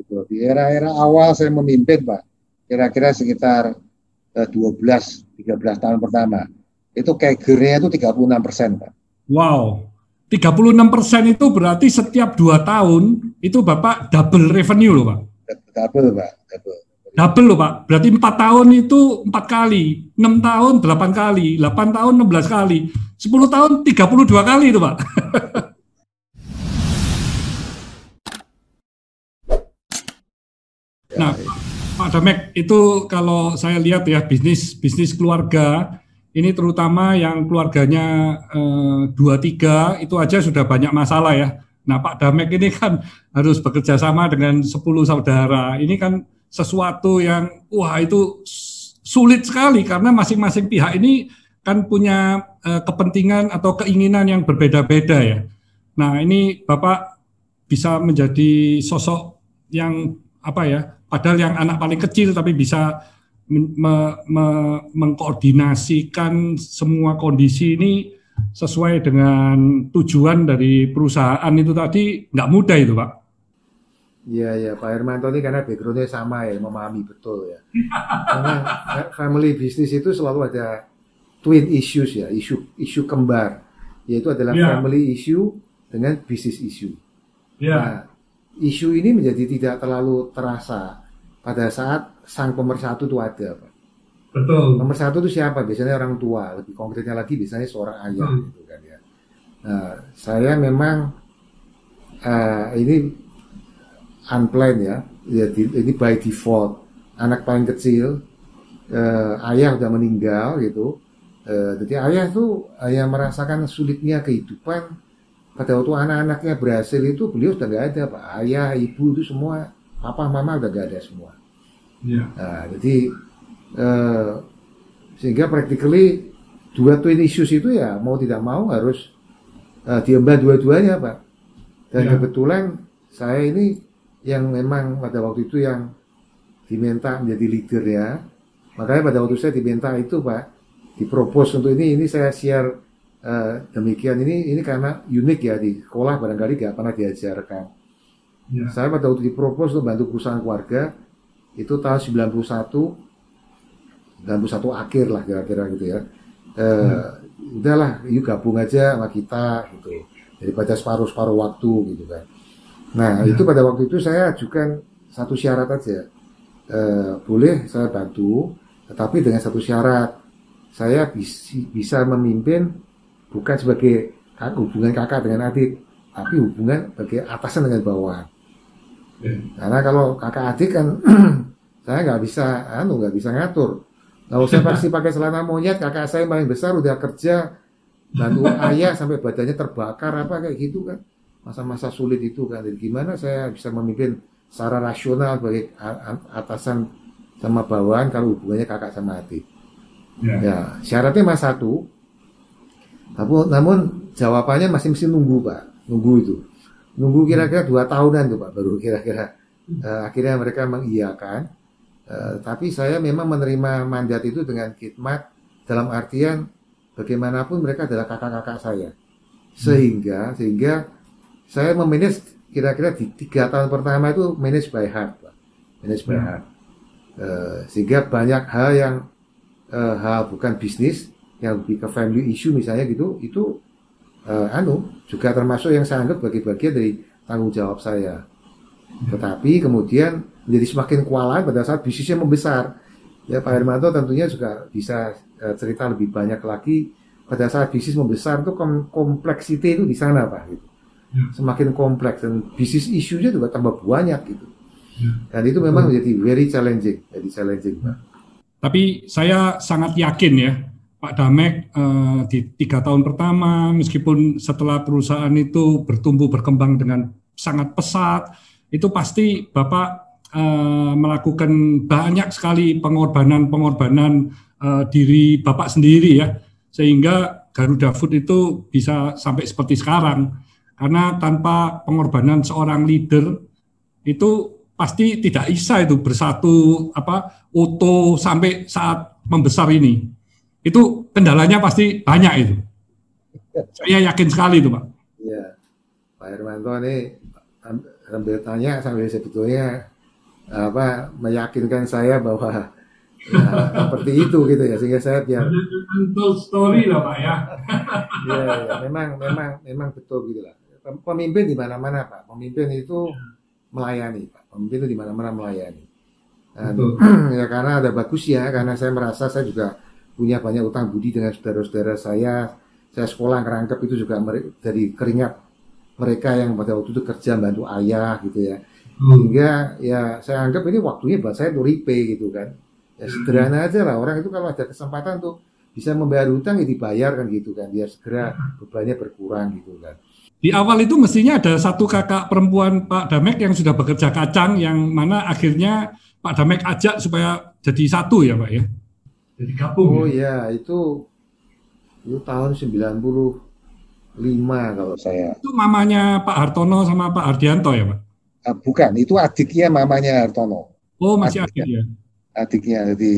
betul. Di era-era awal saya memimpin, Pak, kira-kira sekitar 12-13 tahun pertama, itu CAGR-nya itu 36%, Pak. Wow, 36% itu berarti setiap 2 tahun itu Bapak double revenue loh Pak. Double, Pak. Double. Double loh Pak, berarti 4 tahun itu 4 kali, 6 tahun 8 kali, 8 tahun 16 kali, 10 tahun 32 kali itu Pak. Nah, Pak Damek, itu kalau saya lihat ya bisnis keluarga, ini terutama yang keluarganya 2-3 itu aja sudah banyak masalah ya. Nah, Pak Damek ini kan harus bekerja sama dengan 10 saudara. Ini kan sesuatu yang wah itu sulit sekali karena masing-masing pihak ini kan punya kepentingan atau keinginan yang berbeda-beda ya. Nah, ini Bapak bisa menjadi sosok yang apa ya? Padahal yang anak paling kecil tapi bisa mengkoordinasikan semua kondisi ini sesuai dengan tujuan dari perusahaan itu tadi nggak mudah itu Pak. Iya ya Pak Hermanto ini karena backgroundnya sama ya, memahami betul ya. Karena family business itu selalu ada twin issues ya, isu kembar, yaitu adalah family issue dengan business issue. Nah, isu ini menjadi tidak terlalu terasa pada saat sang pemersatu itu ada, Pak. Betul. Pemersatu itu siapa? Biasanya orang tua. Lebih konkretnya lagi, biasanya seorang ayah, gitu kan ya. Nah, saya memang ini unplanned ya. Ini by default. Anak paling kecil, ayah udah meninggal gitu. Jadi ayah tuh hanya merasakan sulitnya kehidupan. Pada waktu anak-anaknya berhasil itu beliau sudah nggak ada Pak, ayah, ibu itu semua, papa, mama udah nggak ada semua. Nah, jadi sehingga practically dua twin issues itu ya mau tidak mau harus diemban dua-duanya Pak. Dan kebetulan saya ini yang memang pada waktu itu yang diminta menjadi leader ya. Makanya pada waktu saya diminta itu Pak, dipropose untuk ini saya share. Demikian ini karena unik ya di sekolah barangkali gak pernah diajarkan. Saya pada waktu dipropos untuk bantu perusahaan keluarga itu tahun 91 akhir lah kira-kira gitu ya. Udahlah, yuk gabung aja sama kita gitu. Daripada separuh waktu gitu kan. Nah itu pada waktu itu saya ajukan satu syarat aja. Boleh saya bantu, tetapi dengan satu syarat, saya bisa memimpin bukan sebagai hubungan kakak dengan adik, tapi hubungan sebagai atasan dengan bawahan. Karena kalau kakak adik kan saya nggak bisa ngatur. Kalau saya pasti pakai celana monyet, kakak saya yang paling besar udah kerja bantu ayah sampai badannya terbakar apa kayak gitu kan. Masa-masa sulit itu kan. Jadi gimana saya bisa memimpin secara rasional sebagai atasan sama bawahan kalau hubungannya kakak sama adik. Ya, syaratnya mas satu. Namun jawabannya masih mesti nunggu Pak, nunggu kira-kira 2 tahunan tuh Pak, baru kira-kira akhirnya mereka mengiyakan. Tapi saya memang menerima mandat itu dengan khidmat dalam artian bagaimanapun mereka adalah kakak-kakak saya, sehingga saya memanage kira-kira di 3 tahun pertama itu manage by heart Pak, sehingga banyak hal yang hal bukan bisnis yang lebih ke family issue misalnya gitu, itu juga termasuk yang saya anggap bagi bagian dari tanggung jawab saya. Tetapi kemudian menjadi semakin kewalahan pada saat bisnisnya membesar. Ya Pak Hermanto tentunya juga bisa cerita lebih banyak lagi pada saat bisnis membesar itu kompleksiti itu di sana Pak gitu. Semakin kompleks dan bisnis isunya juga tambah banyak gitu. Dan itu memang menjadi very challenging, Pak. Tapi saya sangat yakin ya Pak Damek di 3 tahun pertama, meskipun setelah perusahaan itu bertumbuh berkembang dengan sangat pesat, itu pasti Bapak melakukan banyak sekali pengorbanan diri Bapak sendiri ya, sehingga Garuda Food itu bisa sampai seperti sekarang. Karena tanpa pengorbanan seorang leader itu pasti tidak bisa itu bersatu utuh sampai saat membesar ini. Itu kendalanya pasti banyak itu. Saya yakin sekali itu Pak. Iya, Pak Hermanto ini sambil tanya sambil sebetulnya meyakinkan saya bahwa ya, seperti itu gitu ya, sehingga saya biar Untold story lah Pak ya. ya, memang betul gitu lah. Pemimpin di mana-mana Pak, pemimpin itu melayani Pak, pemimpin itu di mana-mana melayani. Dan, ya karena ada bagus ya, karena saya merasa saya juga punya banyak utang budi dengan saudara-saudara saya sekolah ngerangkep itu juga dari keringat mereka yang pada waktu itu kerja bantu ayah gitu ya. Sehingga ya saya anggap ini waktunya buat saya repay gitu kan. Ya sederhana aja lah, orang itu kalau ada kesempatan tuh bisa membayar hutang ya dibayar kan gitu kan, biar segera bebannya berkurang gitu kan. Di awal itu mestinya ada satu kakak perempuan Pak Damek yang sudah bekerja kacang, yang mana akhirnya Pak Damek ajak supaya jadi satu ya Pak ya? Jadi gabung. Oh ya, itu tahun 95 kalau saya. Itu mamanya Pak Hartono sama Pak Hardianto ya Pak? Bukan, itu adiknya mamanya Hartono. Oh masih adik ya? Adiknya, jadi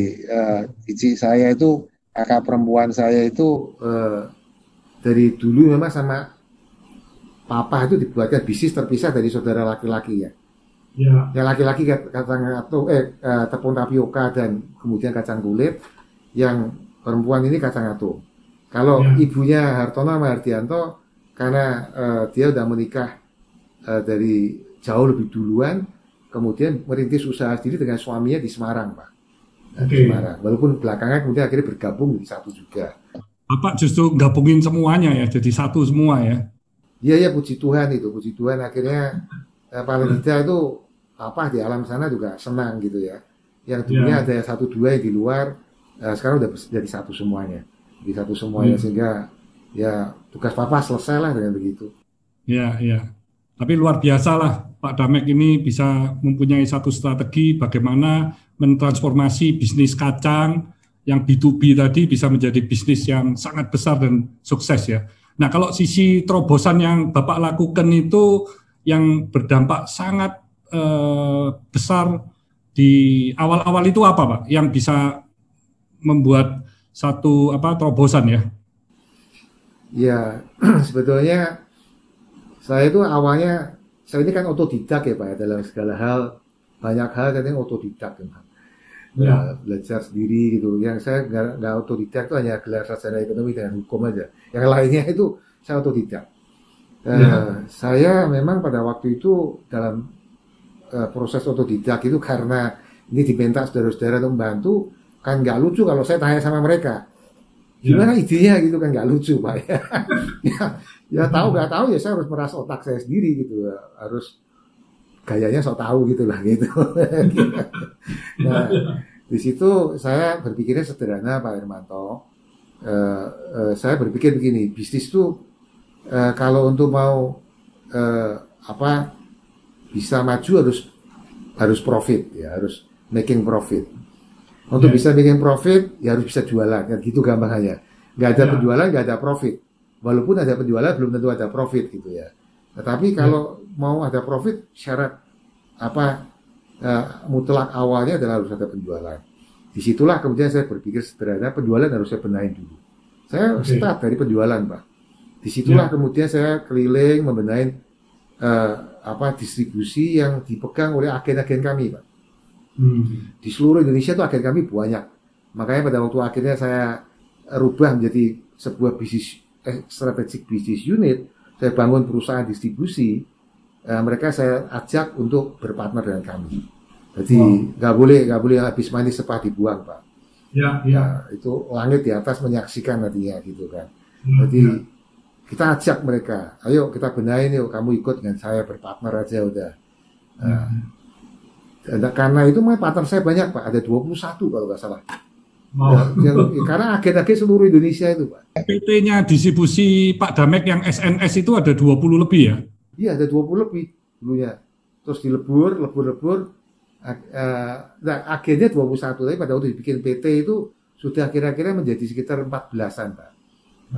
iji saya itu, kakak perempuan saya itu dari dulu memang sama papa itu dibuatkan bisnis terpisah dari saudara laki-laki ya. Ya. Yang laki-laki kacang atau tepung tapioka dan kemudian kacang kulit, yang perempuan ini kacang atom. Kalau ibunya Hartono sama Hardianto, karena dia udah menikah dari jauh lebih duluan, kemudian merintis usaha sendiri dengan suaminya di Semarang Pak. Di Semarang. Walaupun belakangan kemudian akhirnya bergabung di satu juga. Bapak justru gabungin semuanya ya, jadi satu semua ya? Iya puji Tuhan itu, puji Tuhan akhirnya paling tidak itu apa di alam sana juga senang gitu ya. Yang dulunya ada satu dua yang di luar, sekarang udah jadi satu semuanya, sehingga ya tugas papa selesai lah dengan begitu. Iya. Tapi luar biasa lah Pak Damek ini bisa mempunyai satu strategi bagaimana mentransformasi bisnis kacang yang B2B tadi bisa menjadi bisnis yang sangat besar dan sukses ya. Nah kalau sisi terobosan yang Bapak lakukan itu yang berdampak sangat besar di awal-awal itu apa Pak? Yang bisa membuat satu terobosan ya? Ya sebetulnya saya itu awalnya, saya ini kan otodidak ya Pak ya, dalam segala hal, banyak hal katanya otodidak ya. Belajar sendiri gitu. Yang saya nggak otodidak itu hanya gelar sarjana ekonomi dengan hukum aja. Yang lainnya itu saya otodidak. Saya memang pada waktu itu dalam proses otodidak itu karena ini diminta saudara-saudara untuk membantu, kan nggak lucu kalau saya tanya sama mereka. Gimana idenya gitu kan, nggak lucu Pak ya. Ya tahu nggak tahu ya saya harus merasa otak saya sendiri gitu, harus gayanya sok tahu gitulah gitu. Nah di situ saya berpikirnya sederhana Pak Hermanto. Saya berpikir begini, bisnis itu kalau untuk mau bisa maju harus profit ya, harus making profit. Untuk bisa bikin profit, ya harus bisa jualan, kan gitu gampangannya. Nggak ada penjualan, nggak ada profit. Walaupun ada penjualan, belum tentu ada profit gitu ya. Tetapi kalau mau ada profit, syarat mutlak awalnya adalah harus ada penjualan. Disitulah kemudian saya berpikir sederhana, penjualan harus saya benahin dulu. Saya start dari penjualan Pak. Disitulah kemudian saya keliling membenahin distribusi yang dipegang oleh agen-agen kami Pak. Di seluruh Indonesia itu agen kami banyak. Makanya pada waktu akhirnya saya rubah menjadi sebuah bisnis strategic business unit, saya bangun perusahaan distribusi. Mereka saya ajak untuk berpartner dengan kami. Jadi nggak boleh habis manis sepah dibuang Pak. Ya, itu langit di atas menyaksikan nantinya gitu kan. Jadi kita ajak mereka, ayo kita benahin yuk, kamu ikut dengan saya berpartner aja udah. Karena itu partner saya banyak Pak, ada 21 kalau nggak salah. Karena agen-agen seluruh Indonesia itu Pak. PT-nya distribusi Pak Damek yang SNS itu ada 20 lebih ya? Iya ada 20 lebih dulunya. Terus dilebur. Agennya 21, tapi pada waktu dibikin PT itu sudah kira-kira menjadi sekitar 14-an Pak.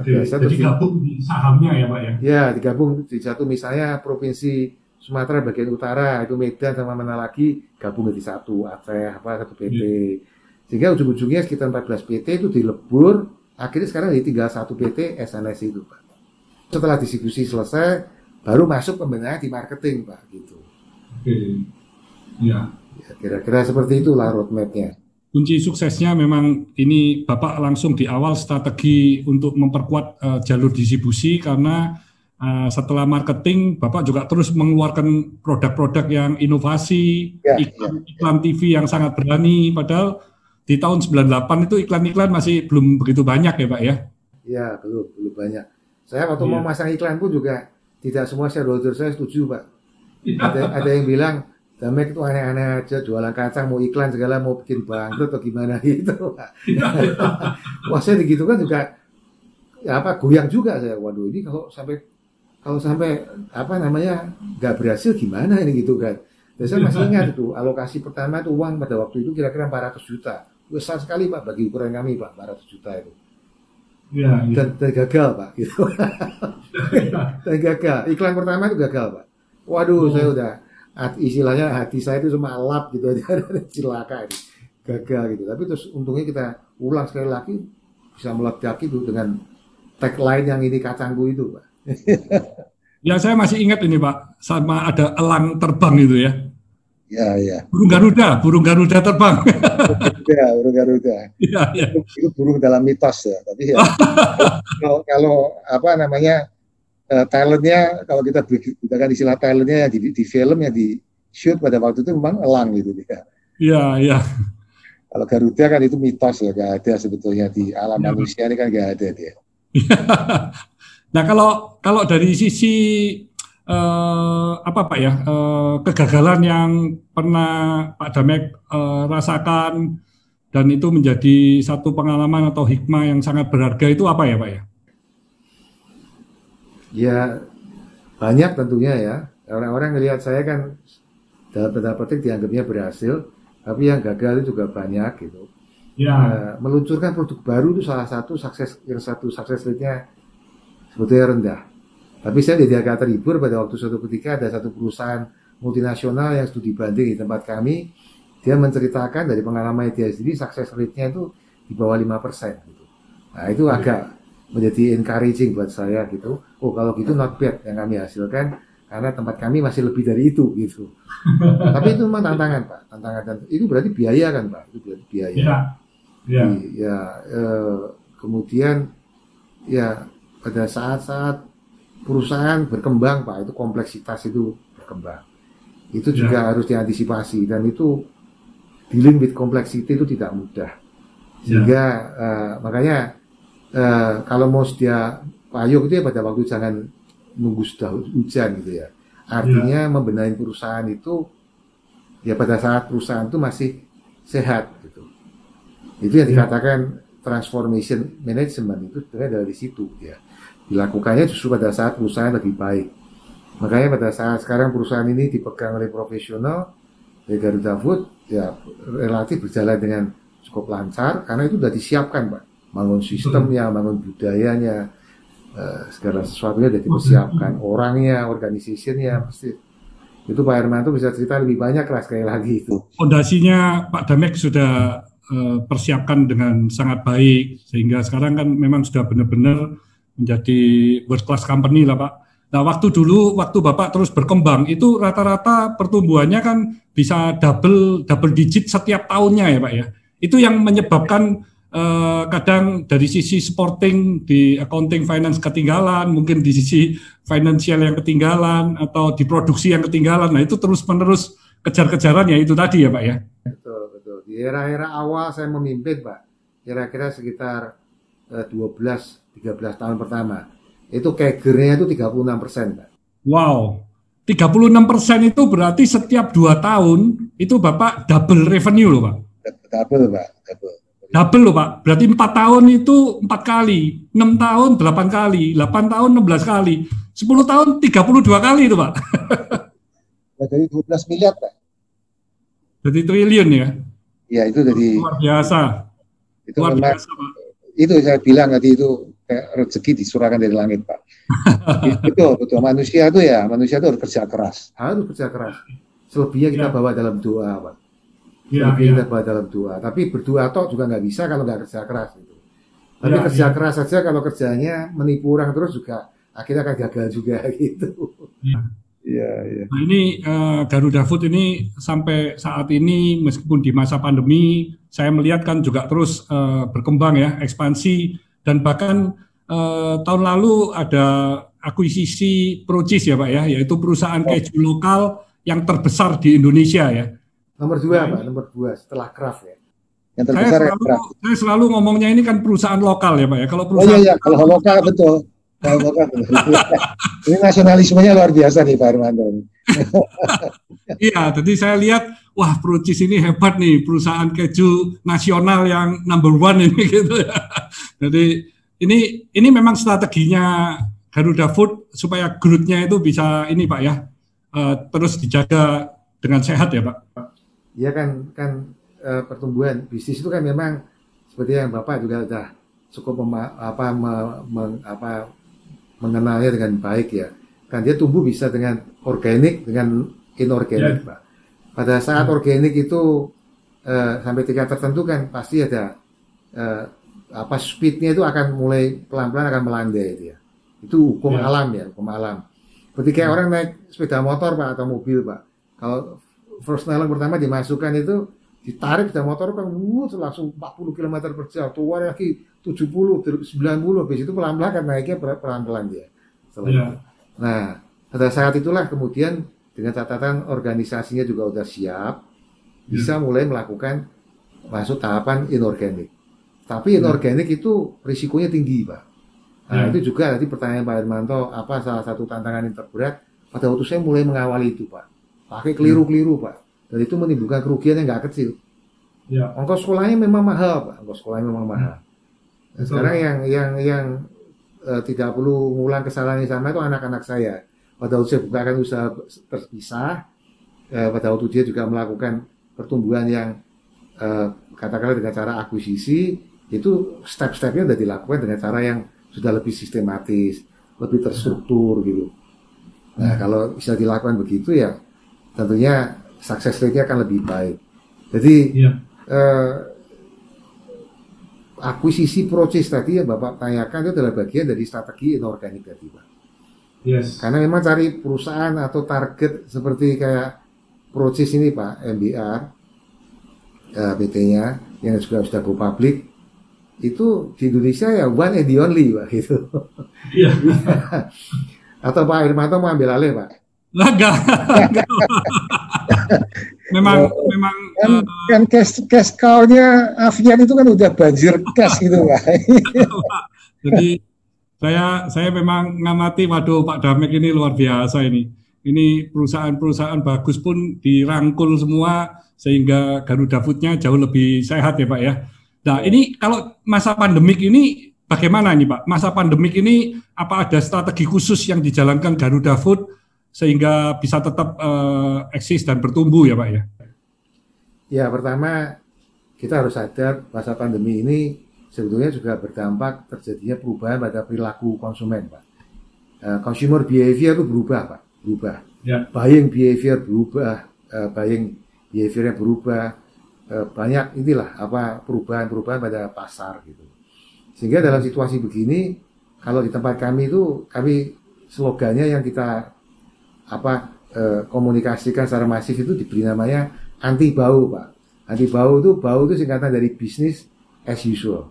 Jadi gabung di sahamnya ya Pak ya? Ya digabung di satu, misalnya provinsi Sumatera bagian utara itu Medan sama mana lagi gabung jadi satu, Aceh satu PT. Sehingga ujung-ujungnya sekitar 14 PT itu dilebur, akhirnya sekarang jadi tinggal satu PT SNS itu Pak. Setelah distribusi selesai, baru masuk pembenahan di marketing Pak gitu. Ya. Kira-kira seperti itulah roadmap-nya. Kunci suksesnya memang ini Bapak langsung di awal strategi untuk memperkuat jalur distribusi, karena setelah marketing Bapak juga terus mengeluarkan produk-produk yang inovasi, iklan TV yang sangat berani, padahal di tahun 98 itu iklan-iklan masih belum begitu banyak ya Pak ya? Ya, belum banyak. Saya waktu mau masang iklan pun juga tidak semua shareholder saya setuju Pak. Ada yang bilang, Damek itu aneh-aneh aja, jualan kacang, mau iklan segala, mau bikin bangkrut atau gimana gitu. Wah, saya begitu kan juga, ya apa, goyang juga saya. Waduh, ini kalau sampai apa namanya nggak berhasil gimana ini gitu kan. Dan saya masih ingat itu, alokasi pertama itu uang pada waktu itu kira-kira 400 juta. Besar sekali Pak bagi ukuran kami Pak, 400 juta itu. Dan gagal Pak, gitu. Dan gagal. Iklan pertama itu gagal Pak. Waduh, saya udah istilahnya hati saya itu cuma lap gitu aja, cilaka ini, gagal gitu. Tapi terus untungnya kita ulang sekali lagi, bisa meledak itu dengan tagline yang ini kacangku itu Pak. Ya, saya masih ingat ini Pak, sama ada elang terbang itu ya. Ya. Burung Garuda terbang. Ya, burung Garuda. Ya. Itu burung dalam mitos ya. Tapi ya, kalau apa namanya, talentnya, kalau kita gunakan istilah talentnya di film ya, di shoot pada waktu itu memang elang gitu ya. Iya. Kalau Garuda kan itu mitos ya, nggak ada sebetulnya di alam manusia ini kan nggak ada dia. Nah, kalau dari sisi apa Pak ya, kegagalan yang pernah Pak Damek rasakan dan itu menjadi satu pengalaman atau hikmah yang sangat berharga, itu apa ya Pak ya? Ya banyak tentunya ya. Orang-orang ngelihat saya kan dalam tanda petik dianggapnya berhasil, tapi yang gagal itu juga banyak gitu. Ya. Meluncurkan produk baru itu salah satu sukses rate-nya sebetulnya rendah. Tapi saya jadi agak terhibur pada waktu suatu ketika ada satu perusahaan multinasional yang studi banding di tempat kami, dia menceritakan dari pengalaman dia sendiri sukses rate-nya itu di bawah 5% gitu. Nah itu agak menjadi encouraging buat saya gitu. Oh kalau gitu not bad yang kami hasilkan, karena tempat kami masih lebih dari itu gitu. Tapi itu memang tantangan Pak, dan itu berarti biaya kan Pak, itu berarti biaya. Kemudian ya pada saat perusahaan berkembang Pak, itu kompleksitas itu berkembang. Itu juga harus diantisipasi, dan itu dealing with complexity itu tidak mudah. Sehingga makanya kalau mau sedia payung itu ya pada waktu jangan nunggu sudah hujan gitu ya. Artinya membenahi perusahaan itu ya pada saat perusahaan itu masih sehat gitu. Itu yang dikatakan transformation management, itu sebenarnya dari situ ya. Dilakukannya justru pada saat perusahaan lebih baik. Makanya pada saat sekarang perusahaan ini dipegang oleh profesional dari Garuda Food ya relatif berjalan dengan cukup lancar karena itu sudah disiapkan Pak. Bangun sistemnya, bangun budayanya, segala sesuatunya sudah dipersiapkan, orangnya, organisasinya pasti. Itu Pak Hermanto bisa cerita lebih banyak lah sekali lagi itu. Fondasinya Pak Damek sudah persiapkan dengan sangat baik, sehingga sekarang kan memang sudah benar-benar menjadi world class company lah Pak. Nah waktu Bapak terus berkembang, itu rata-rata pertumbuhannya kan bisa double digit setiap tahunnya ya Pak ya. Itu yang menyebabkan kadang dari sisi supporting di accounting finance ketinggalan, mungkin di sisi financial yang ketinggalan, atau di produksi yang ketinggalan. Nah itu terus-menerus kejar-kejaran ya itu tadi ya Pak ya. Betul. Di era-era awal saya memimpin Pak, kira-kira sekitar 12-13 tahun pertama, itu CAGR-nya itu 36% Pak. Wow, 36% itu berarti setiap 2 tahun itu Bapak double revenue loh Pak. Double Pak. Double loh Pak, berarti 4 tahun itu 4 kali, 6 tahun 8 kali, 8 tahun 16 kali, 10 tahun 32 kali itu Pak. Dari 12 miliar Pak. Jadi triliun ya? Ya itu jadi luar biasa. Itu luar biasa Pak. Itu saya bilang tadi itu kayak rezeki disurahkan dari langit Pak. Betul. Manusia itu harus kerja keras. Harus kerja keras. Selebihnya kita bawa dalam doa Pak. Kita bawa dalam doa. Tapi berdoa toh juga nggak bisa kalau nggak kerja keras gitu. Tapi kerja keras saja kalau kerjanya menipu orang terus juga akhirnya akan gagal juga gitu. Iya, iya. Nah ini Garuda Food ini sampai saat ini meskipun di masa pandemi saya melihat kan juga terus berkembang ya, ekspansi dan bahkan tahun lalu ada akuisisi Procis ya Pak ya, yaitu perusahaan Oh, keju lokal yang terbesar di Indonesia ya. Nomor dua Nah Pak, ini nomor dua setelah Kraft ya. yang saya terbesar ya selalu Kraft. saya selalu ngomongnya ini kan perusahaan lokal ya Pak ya. Kalau Oh iya, perusahaan iya. lokal, Kalau lokal betul. Kalau lokal betul. Ini nasionalismenya luar biasa nih Pak Hermanto. iya, jadi saya lihat, wah Procis ini hebat nih, perusahaan keju nasional yang number one ini gitu ya. Jadi ini memang strateginya Garuda Food supaya growth-nya itu bisa ini Pak ya, terus dijaga dengan sehat ya Pak. Iya kan pertumbuhan bisnis itu kan memang seperti yang Bapak juga sudah cukup mengenalnya dengan baik ya. Kan dia tumbuh bisa dengan organik dengan inorganik, Ya, Pak. Pada saat organik itu sampai tingkat tertentu kan pasti ada speednya itu akan mulai pelan-pelan akan melandai itu ya. Itu hukum ya, alam ya, hukum alam. Seperti kayak orang naik sepeda motor Pak atau mobil Pak. Kalau first nail pertama dimasukkan itu ditarik sepeda motor kan langsung 40 km per jam, keluar lagi 70, 90, habis itu pelan-pelan kan naiknya pelan-pelan dia. ya, Nah, pada saat itulah kemudian dengan catatan organisasinya juga udah siap, bisa ya, mulai melakukan masuk tahapan inorganik. Tapi inorganik itu risikonya tinggi, Pak. Nah, ya, itu juga tadi pertanyaan Pak Hermanto, apa salah satu tantangan yang terberat pada waktu saya mulai mengawali itu, Pak. Pakai keliru-keliru, Pak. Dan itu menimbulkan kerugian yang nggak kecil. ya, Ongkos sekolahnya memang mahal, Pak. Ongkos sekolahnya memang mahal. Nah, betul sekarang Pak. yang tidak perlu mengulang kesalahan yang sama itu anak-anak saya. Pada waktu saya bukakan usaha terpisah, pada waktu dia juga melakukan pertumbuhan yang katakanlah dengan cara akuisisi, itu step-stepnya sudah dilakukan dengan cara yang sudah lebih sistematis, lebih terstruktur gitu. Nah, kalau bisa dilakukan begitu ya, tentunya success rate-nya akan lebih baik. Jadi Ya, akuisisi Procis tadi yang Bapak tanyakan itu adalah bagian dari strategi inorganik tadi, Pak. yes, Karena memang cari perusahaan atau target seperti kayak Procis ini Pak, MBR, PT-nya yang juga sudah go public, itu di Indonesia ya one and the only Pak gitu. iya, Atau Pak Hermanto mau ambil alih Pak? enggak, enggak. Memang memang Kan cash cow-nya Avian itu kan udah banjir cash gitu Pak. Pak. Jadi saya memang ngamati, waduh Pak Damek ini luar biasa ini. Ini perusahaan-perusahaan bagus pun dirangkul semua sehingga Garuda Food-nya jauh lebih sehat ya Pak ya. Nah ini kalau masa pandemik ini bagaimana nih Pak? Masa pandemik ini apa ada strategi khusus yang dijalankan Garuda Food sehingga bisa tetap eksis dan bertumbuh ya Pak ya? Ya pertama kita harus sadar masa pandemi ini sebetulnya juga berdampak terjadinya perubahan pada perilaku konsumen Pak. Consumer behavior itu berubah Pak, berubah. Ya, Buying behavior berubah, buying behaviornya berubah, banyak inilah perubahan-perubahan pada pasar gitu. Sehingga dalam situasi begini, kalau di tempat kami itu kami slogannya yang kita komunikasikan secara masif itu diberi namanya anti bau Pak. Anti bau itu singkatan dari business as usual.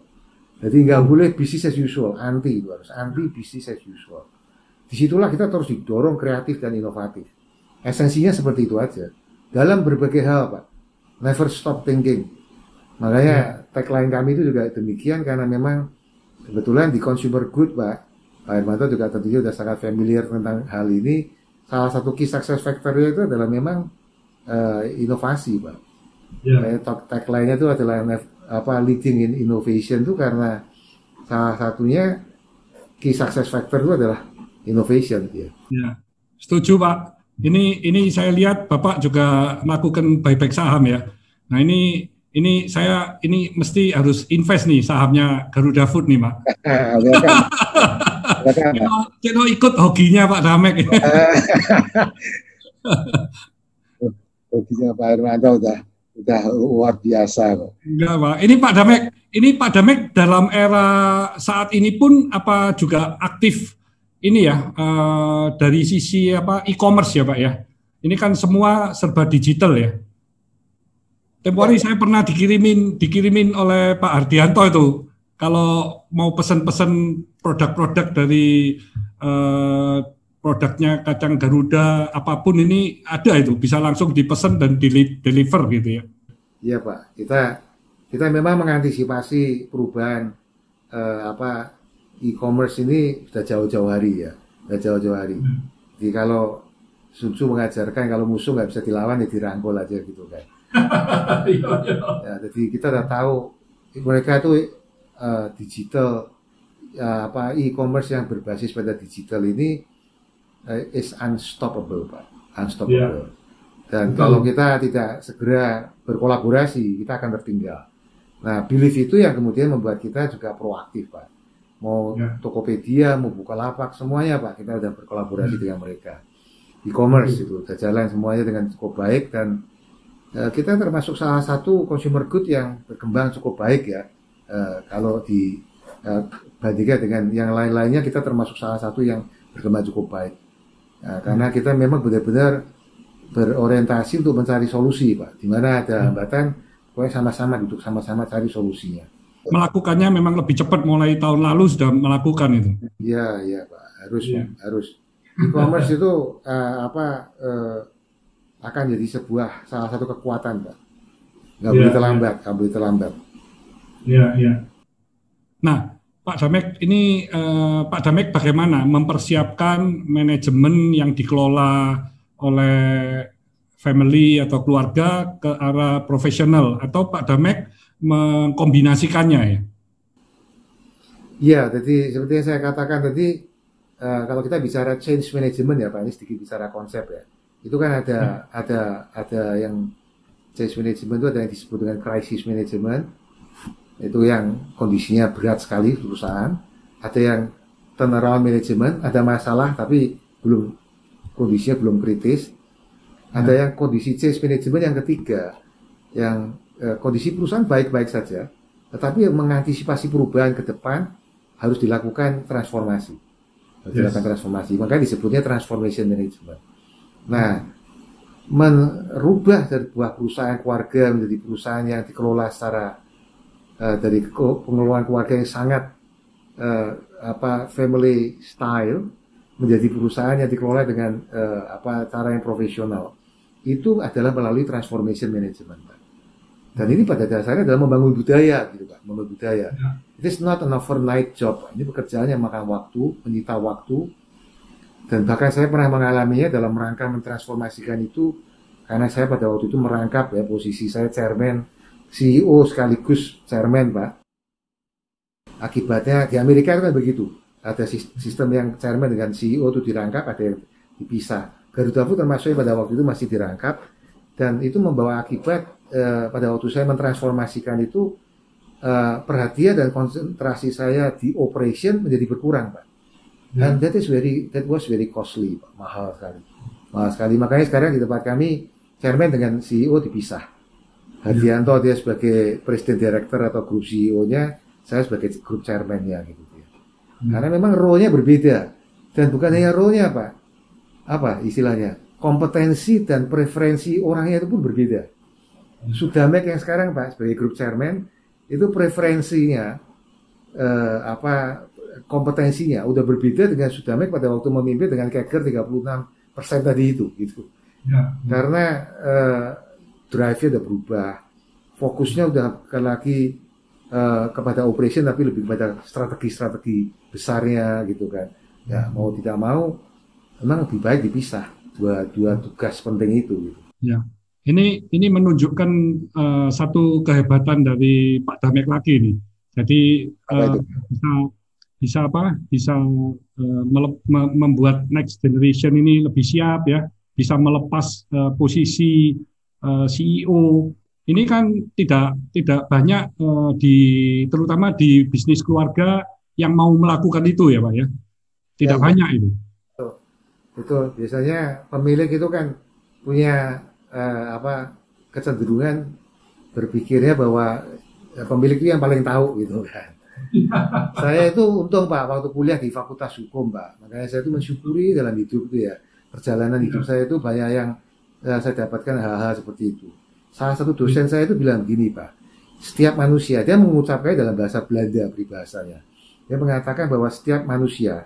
Jadi nggak boleh business as usual, anti itu harus anti business as usual. Disitulah kita terus didorong kreatif dan inovatif. Esensinya seperti itu aja. Dalam berbagai hal Pak, never stop thinking. Makanya tagline kami itu juga demikian karena memang kebetulan di consumer good Pak Hermanto juga tentunya sudah sangat familiar tentang hal ini. Salah satu key success factor-nya itu adalah memang inovasi Pak. ya, Tagline-nya itu adalah leading in innovation itu karena salah satunya key success factor itu adalah innovation ya. ya. Setuju Pak. Ini saya lihat Bapak juga melakukan buyback saham ya. Nah ini saya ini mesti harus invest nih sahamnya Garuda Food nih Pak. Kita ikut hokinya Pak Damek. Hobinya Pak Hermanto udah luar biasa kok. Enggak Pak. Ini Pak Damek dalam era saat ini pun apa juga aktif ini ya dari sisi apa e-commerce ya Pak ya. Ini kan semua serba digital ya. Tempo hari saya pernah dikirimin oleh Pak Hardianto itu kalau mau pesan-pesan produk-produk dari eh, produknya kacang Garuda apapun ini ada itu bisa langsung dipesan dan deliver gitu ya. Iya Pak, kita memang mengantisipasi perubahan apa e-commerce ini sudah jauh-jauh hari ya, sudah jauh-jauh hari. Jadi kalau Sun Tzu mengajarkan kalau musuh nggak bisa dilawan ya dirangkul aja gitu kan. Ya, jadi kita udah tahu mereka itu digital apa e-commerce yang berbasis pada digital ini is unstoppable Pak, unstoppable. Dan kalau kita tidak segera berkolaborasi, kita akan tertinggal. Nah, belief itu yang kemudian membuat kita juga proaktif, Pak. Mau Tokopedia, mau Bukalapak, semuanya, Pak, kita sudah berkolaborasi dengan mereka. E-commerce itu sudah jalan semuanya dengan cukup baik dan kita termasuk salah satu consumer good yang berkembang cukup baik ya. Kalau dibandingkan dengan yang lain-lainnya, kita termasuk salah satu yang berkembang cukup baik. Karena kita memang benar-benar berorientasi untuk mencari solusi, Pak. Di mana ada hambatan, pokoknya sama-sama duduk sama-sama cari solusinya. Melakukannya memang lebih cepat mulai tahun lalu sudah melakukan itu. Iya, Pak. Harus. E-commerce itu akan jadi salah satu kekuatan, Pak. Nggak boleh terlambat, Iya. Nah, Pak Damek ini Pak Damek bagaimana mempersiapkan manajemen yang dikelola oleh family atau keluarga ke arah profesional atau Pak Damek mengkombinasikannya ya? Iya, jadi seperti yang saya katakan tadi, kalau kita bicara change management ya Pak, ini sedikit bicara konsep ya. Itu kan ada yang change management itu ada yang disebut dengan crisis management, itu yang kondisinya berat sekali perusahaan. Ada yang turnaround management, ada masalah tapi kondisinya belum kritis. Ada yang kondisi change management yang ketiga, yang kondisi perusahaan baik-baik saja, tetapi mengantisipasi perubahan ke depan harus dilakukan transformasi. Makanya disebutnya transformation management. Nah, merubah dari sebuah perusahaan keluarga menjadi perusahaan yang dikelola secara dari pengelolaan keluarga yang sangat family style menjadi perusahaan yang dikelola dengan cara yang profesional. Itu adalah melalui transformation management, Pak. Dan ini pada dasarnya adalah membangun budaya, gitu Pak, membangun budaya. It is not an overnight job. Ini pekerjaan yang makan waktu, menyita waktu. Dan bahkan saya pernah mengalaminya dalam rangka mentransformasikan itu, karena saya pada waktu itu merangkap ya posisi saya chairman, CEO sekaligus chairman, Pak. Akibatnya di Amerika itu kan begitu. Ada sistem yang chairman dengan CEO itu dirangkap, ada yang dipisah. Garuda Food termasuk pada waktu itu masih dirangkap, dan itu membawa akibat pada waktu saya mentransformasikan itu perhatian dan konsentrasi saya di operation menjadi berkurang, Pak. And that was very costly, Pak. Mahal sekali. Makanya sekarang di tempat kami chairman dengan CEO dipisah. Hardianto dia sebagai presiden director atau grup CEO-nya, saya sebagai grup chairman-nya gitu ya. Karena memang role-nya berbeda. Dan bukan hanya role-nya, Pak. Apa istilahnya? Kompetensi dan preferensi orangnya itu pun berbeda. Sudamek yang sekarang, Pak, sebagai grup chairman, itu preferensinya kompetensinya udah berbeda dengan Sudamek pada waktu memimpin dengan CAGR 36% tadi itu gitu. Karena drive-nya udah berubah, fokusnya udah bukan lagi kepada operation tapi lebih kepada strategi besarnya gitu kan. Ya mau tidak mau, memang lebih baik dipisah dua tugas penting itu. Gitu. Ya, ini menunjukkan satu kehebatan dari Pak Damek lagi nih. Jadi bisa membuat next generation ini lebih siap ya, bisa melepas posisi CEO. Ini kan tidak banyak terutama di bisnis keluarga yang mau melakukan itu ya Pak ya. Tidak banyak itu. Betul. Biasanya pemilik itu kan punya kecenderungan berpikirnya bahwa pemilik itu yang paling tahu gitu kan. Saya itu untung Pak, waktu kuliah di Fakultas Hukum Pak. Makanya saya itu mensyukuri dalam hidup itu ya. Perjalanan hidup saya itu banyak yang saya dapatkan hal-hal seperti itu. Salah satu dosen saya itu bilang gini Pak, setiap manusia, dia mengucapkan dalam bahasa Belanda peribahasanya. Dia mengatakan bahwa setiap manusia,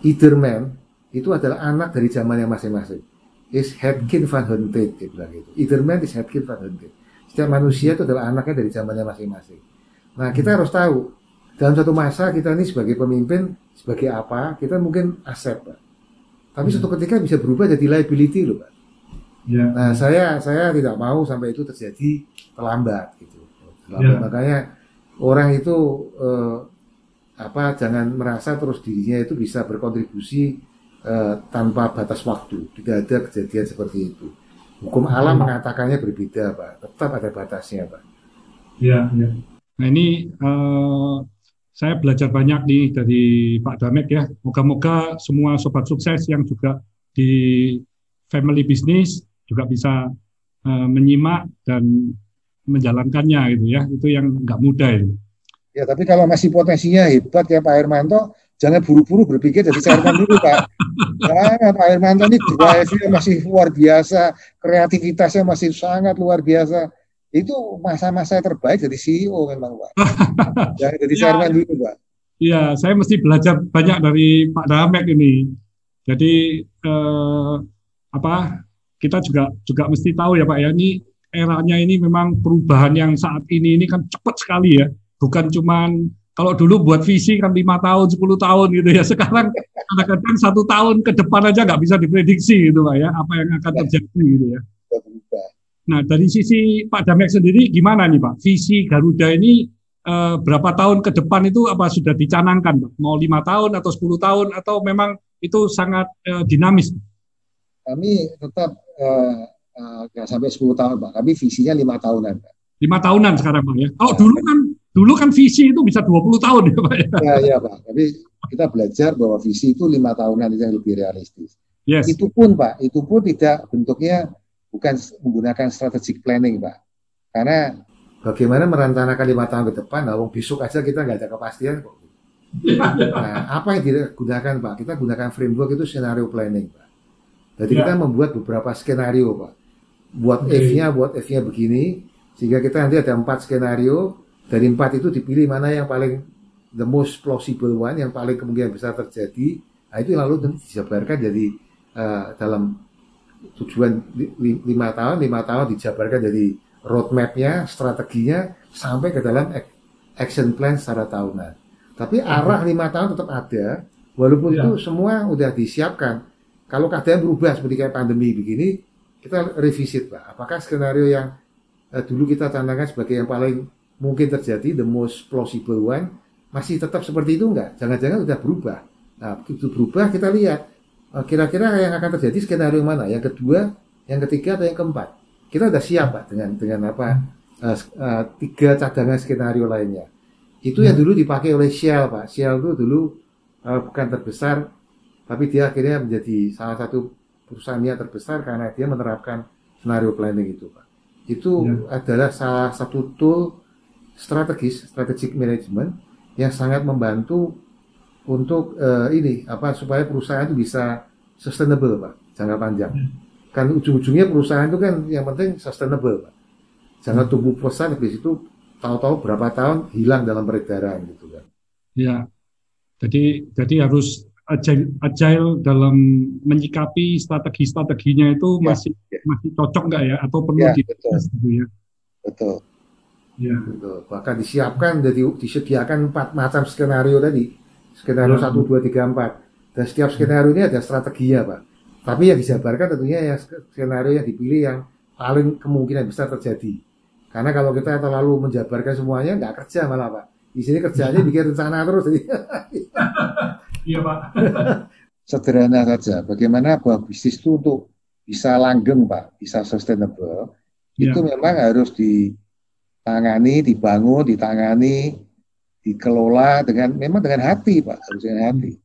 either man, itu adalah anak dari zamannya masing-masing. Is Hetkin van Hunted, dia bilang gitu. Either man is Hetkin van Hunted. Setiap manusia itu adalah anaknya dari zamannya masing-masing. Nah, kita harus tahu, dalam satu masa kita ini sebagai pemimpin, sebagai apa, kita mungkin aset, Pak. Tapi suatu ketika bisa berubah jadi liability loh, Pak. Ya. Nah, saya tidak mau sampai itu terjadi terlambat gitu. Terlambat. Ya. Makanya orang itu jangan merasa terus dirinya itu bisa berkontribusi tanpa batas waktu. Tidak ada kejadian seperti itu. Hukum alam mengatakannya berbeda, Pak. Tetap ada batasnya, Pak. Ya, ya. Nah ini saya belajar banyak nih dari Pak Damek ya. Moga-moga semua sobat sukses yang juga di family business juga bisa menyimak dan menjalankannya gitu ya. Itu yang nggak mudah itu. Ya, tapi kalau masih potensinya hebat ya Pak Hermanto, jangan buru-buru berpikir jadi chairman dulu Pak. Karena Pak Hermanto ini drive-nya masih luar biasa, kreativitasnya masih sangat luar biasa. Itu masa-masa terbaik jadi CEO memang Pak. Jangan jadi chairman dulu Pak. Iya, saya mesti belajar banyak dari Pak Damek ini. Jadi kita juga mesti tahu ya Pak ya, ini eranya ini memang perubahan yang saat ini kan cepat sekali ya. Bukan cuman kalau dulu buat visi kan 5 tahun, 10 tahun gitu ya. Sekarang kadang-kadang 1 tahun ke depan aja nggak bisa diprediksi gitu Pak ya, apa yang akan terjadi gitu ya. Nah, dari sisi Pak Damek sendiri gimana nih Pak? Visi Garuda ini berapa tahun ke depan itu apa sudah dicanangkan Pak? Mau 5 tahun atau 10 tahun atau memang itu sangat dinamis? Kami tetap nggak sampai 10 tahun Pak, tapi visinya 5 tahunan Pak. 5 tahunan sekarang Pak ya? Kalau dulu kan visi itu bisa 20 tahun ya Pak ya? Ya Pak, tapi kita belajar bahwa visi itu 5 tahunan itu yang lebih realistis. Yes. Itu pun Pak, itu pun tidak bentuknya bukan menggunakan strategic planning, Pak. Karena bagaimana merencanakan 5 tahun ke depan, nah, besok aja kita nggak ada kepastian kok. Nah, apa yang digunakan, Pak? Kita gunakan framework itu scenario planning, Pak. Jadi kita membuat beberapa skenario, Pak. Buat F-nya begini, sehingga kita nanti ada 4 skenario. Dari 4 itu dipilih mana yang paling the most plausible one, yang paling kemungkinan besar terjadi. Nah, itu lalu dijabarkan jadi dalam tujuan 5 tahun dijabarkan jadi roadmap-nya, strateginya sampai ke dalam action plan secara tahunan. Tapi arah 5 tahun tetap ada, walaupun itu semua udah disiapkan. Kalau keadaan berubah seperti kayak pandemi begini, kita revisit Pak. Apakah skenario yang dulu kita canangkan sebagai yang paling mungkin terjadi, the most plausible one, masih tetap seperti itu enggak? Jangan-jangan sudah berubah. Nah, begitu berubah kita lihat kira-kira yang akan terjadi skenario mana? Yang kedua, yang ketiga, atau yang keempat? Kita sudah siap Pak dengan apa? 3 cadangan skenario lainnya. Itu yang dulu dipakai oleh Shell Pak. Shell itu dulu bukan terbesar, tapi dia akhirnya menjadi salah satu perusahaan yang terbesar karena dia menerapkan skenario planning itu Pak. Itu adalah salah satu tool strategic management yang sangat membantu untuk supaya perusahaan itu bisa sustainable Pak, jangka panjang. Kan ujung-ujungnya perusahaan itu kan yang penting sustainable Pak. Jangan tumbuh pesat habis itu tahu-tahu berapa tahun hilang dalam peredaran gitu kan. Ya. Jadi harus agile dalam menyikapi strateginya itu masih cocok nggak ya, atau perlu dites gitu ya. Betul. Ya. Betul. Bahkan disiapkan, disediakan 4 macam skenario tadi. Skenario 1, 2, 3, 4. Dan setiap skenario ini ada strateginya Pak. Tapi yang dijabarkan tentunya yang skenario yang dipilih yang paling kemungkinan besar terjadi. Karena kalau kita terlalu menjabarkan semuanya nggak kerja malah Pak. Di sini kerjanya bikin rencana terus. Iya Pak. Sederhana saja. Bagaimana bahwa bisnis itu untuk bisa langgeng Pak, bisa sustainable, itu memang harus ditangani, dibangun, dikelola dengan hati Pak, harus dengan hati.